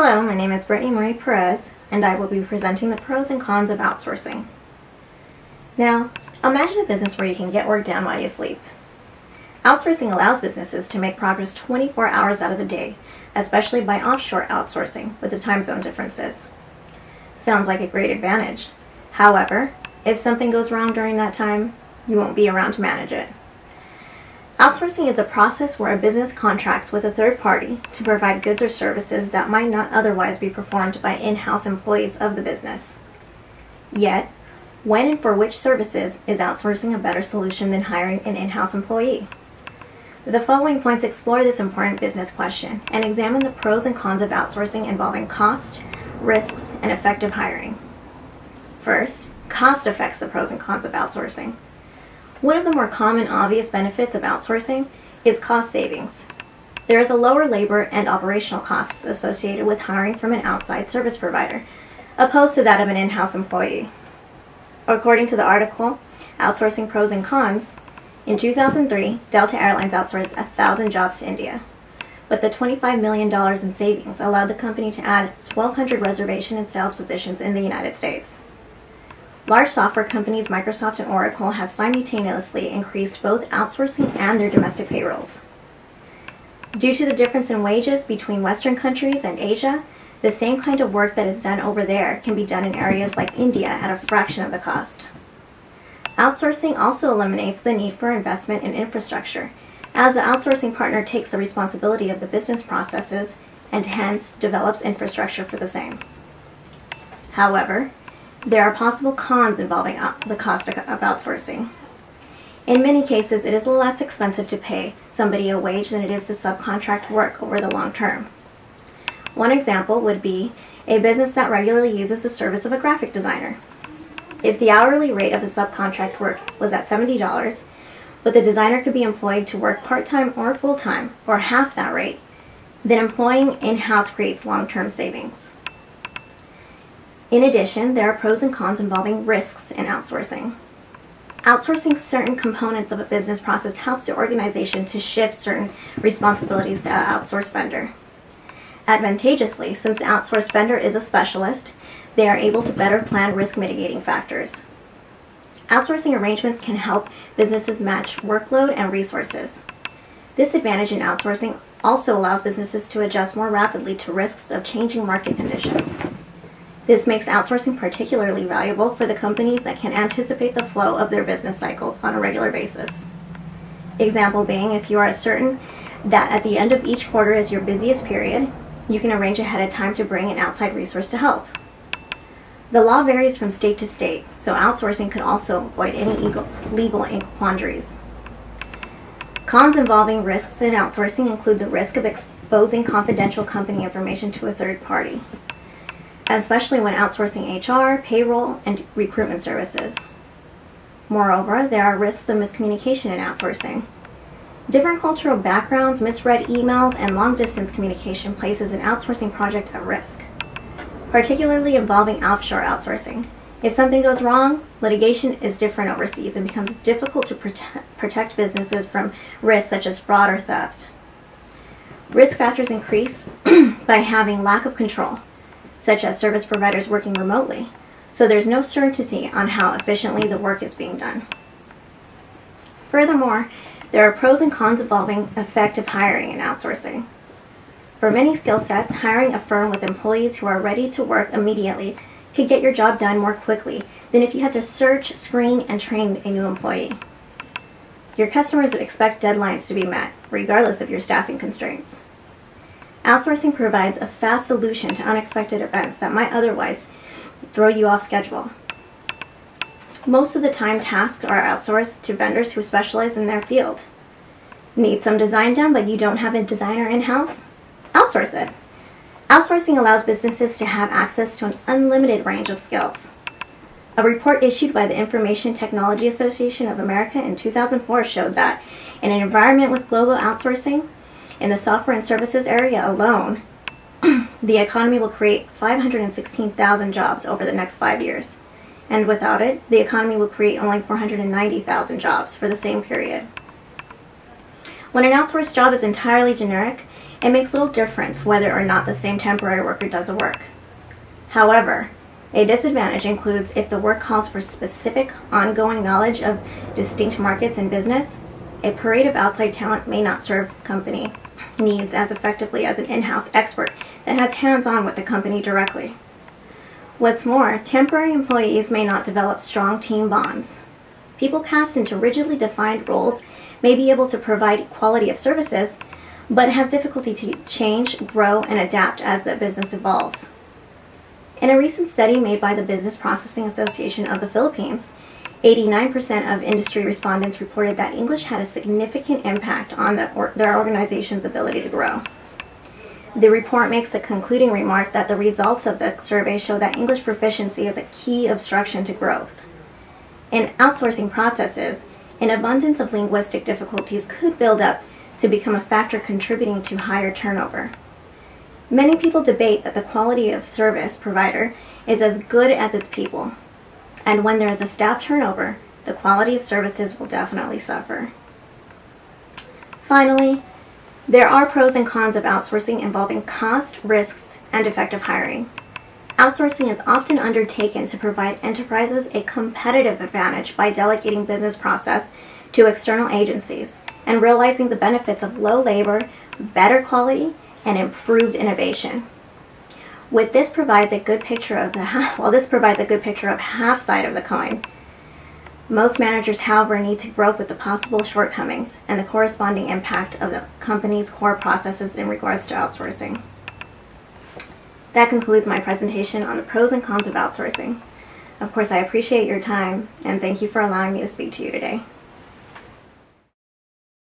Hello, my name is Brittany Perez, and I will be presenting the pros and cons of outsourcing. Now, imagine a business where you can get work done while you sleep. Outsourcing allows businesses to make progress 24 hours out of the day, especially by offshore outsourcing with the time zone differences. Sounds like a great advantage. However, if something goes wrong during that time, you won't be around to manage it. Outsourcing is a process where a business contracts with a third party to provide goods or services that might not otherwise be performed by in-house employees of the business. Yet, when and for which services is outsourcing a better solution than hiring an in-house employee? The following points explore this important business question and examine the pros and cons of outsourcing involving cost, risks, and effective hiring. First, cost affects the pros and cons of outsourcing. One of the more common obvious benefits of outsourcing is cost savings. There is a lower labor and operational costs associated with hiring from an outside service provider, opposed to that of an in-house employee. According to the article, Outsourcing Pros and Cons, in 2003, Delta Airlines outsourced 1,000 jobs to India. But the $25 million in savings allowed the company to add 1,200 reservation and sales positions in the United States. Large software companies Microsoft and Oracle have simultaneously increased both outsourcing and their domestic payrolls. Due to the difference in wages between Western countries and Asia, the same kind of work that is done over there can be done in areas like India at a fraction of the cost. Outsourcing also eliminates the need for investment in infrastructure, as the outsourcing partner takes the responsibility of the business processes and hence develops infrastructure for the same. However, there are possible cons involving the cost of outsourcing. In many cases, it is less expensive to pay somebody a wage than it is to subcontract work over the long term. One example would be a business that regularly uses the service of a graphic designer. If the hourly rate of a subcontract work was at $70, but the designer could be employed to work part-time or full-time for half that rate, then employing in-house creates long-term savings. In addition, there are pros and cons involving risks in outsourcing. Outsourcing certain components of a business process helps the organization to shift certain responsibilities to the outsourced vendor. Advantageously, since the outsourced vendor is a specialist, they are able to better plan risk mitigating factors. Outsourcing arrangements can help businesses match workload and resources. This advantage in outsourcing also allows businesses to adjust more rapidly to risks of changing market conditions. This makes outsourcing particularly valuable for the companies that can anticipate the flow of their business cycles on a regular basis. Example being, if you are certain that at the end of each quarter is your busiest period, you can arrange ahead of time to bring an outside resource to help. The law varies from state to state, so outsourcing could also avoid any legal quandaries. Cons involving risks in outsourcing include the risk of exposing confidential company information to a third party, especially when outsourcing HR, payroll, and recruitment services. Moreover, there are risks of miscommunication in outsourcing. Different cultural backgrounds, misread emails, and long-distance communication places an outsourcing project at risk, particularly involving offshore outsourcing. If something goes wrong, litigation is different overseas and becomes difficult to protect businesses from risks such as fraud or theft. Risk factors increase by having lack of control, such as service providers working remotely, so there's no certainty on how efficiently the work is being done. Furthermore, there are pros and cons involving effective hiring and outsourcing. For many skill sets, hiring a firm with employees who are ready to work immediately could get your job done more quickly than if you had to search, screen, and train a new employee. Your customers expect deadlines to be met, regardless of your staffing constraints. Outsourcing provides a fast solution to unexpected events that might otherwise throw you off schedule. Most of the time, tasks are outsourced to vendors who specialize in their field. Need some design done, but you don't have a designer in-house? Outsource it. Outsourcing allows businesses to have access to an unlimited range of skills. A report issued by the Information Technology Association of America in 2004 showed that in an environment with global outsourcing, in the software and services area alone, the economy will create 516,000 jobs over the next 5 years. And without it, the economy will create only 490,000 jobs for the same period. When an outsourced job is entirely generic, it makes little difference whether or not the same temporary worker does the work. However, a disadvantage includes if the work calls for specific, ongoing knowledge of distinct markets and business, a parade of outside talent may not serve company needs as effectively as an in-house expert that has hands-on with the company directly. What's more, temporary employees may not develop strong team bonds. People cast into rigidly defined roles may be able to provide quality of services, but have difficulty to change, grow, and adapt as the business evolves. In a recent study made by the Business Processing Association of the Philippines, 89% of industry respondents reported that English had a significant impact on their organization's ability to grow. The report makes the concluding remark that the results of the survey show that English proficiency is a key obstruction to growth. In outsourcing processes, an abundance of linguistic difficulties could build up to become a factor contributing to higher turnover. Many people debate that the quality of service provider is as good as its people, and when there is a staff turnover, the quality of services will definitely suffer. Finally, there are pros and cons of outsourcing involving cost, risks, and effective hiring. Outsourcing is often undertaken to provide enterprises a competitive advantage by delegating business process to external agencies and realizing the benefits of low labor, better quality, and improved innovation. This provides a good picture of half side of the coin. Most managers, however, need to grope with the possible shortcomings and the corresponding impact of the company's core processes in regards to outsourcing. That concludes my presentation on the pros and cons of outsourcing. Of course, I appreciate your time, and thank you for allowing me to speak to you today.